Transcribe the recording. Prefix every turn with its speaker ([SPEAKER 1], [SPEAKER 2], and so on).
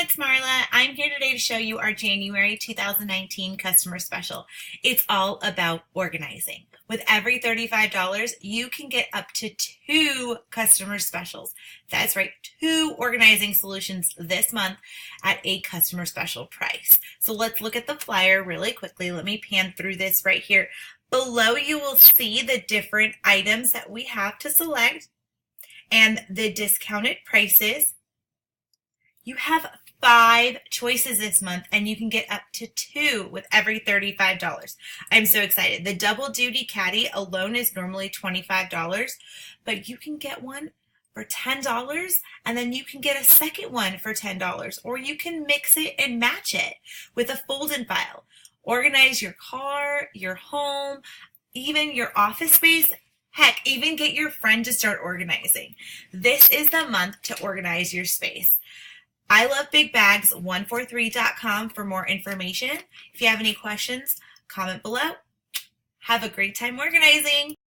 [SPEAKER 1] it's Marla. I'm here today to show you our January 2019 customer special. It's all about organizing. With every $35, you can get up to 2 customer specials. That's right, 2 organizing solutions this month at a customer special price. So let's look at the flyer really quickly. Let me pan through this right here. Below you will see the different items that we have to select and the discounted prices. You have 5 choices this month, and you can get up to 2 with every $35. I'm so excited. The double duty caddy alone is normally $25, but you can get one for $10, and then you can get a second one for $10, or you can mix it and match it with a fold-in file. Organize your car, your home, even your office space. Heck, even get your friend to start organizing. This is the month to organize your space. I love Big Bags 143.com for more information. If you have any questions, comment below. Have a great time organizing.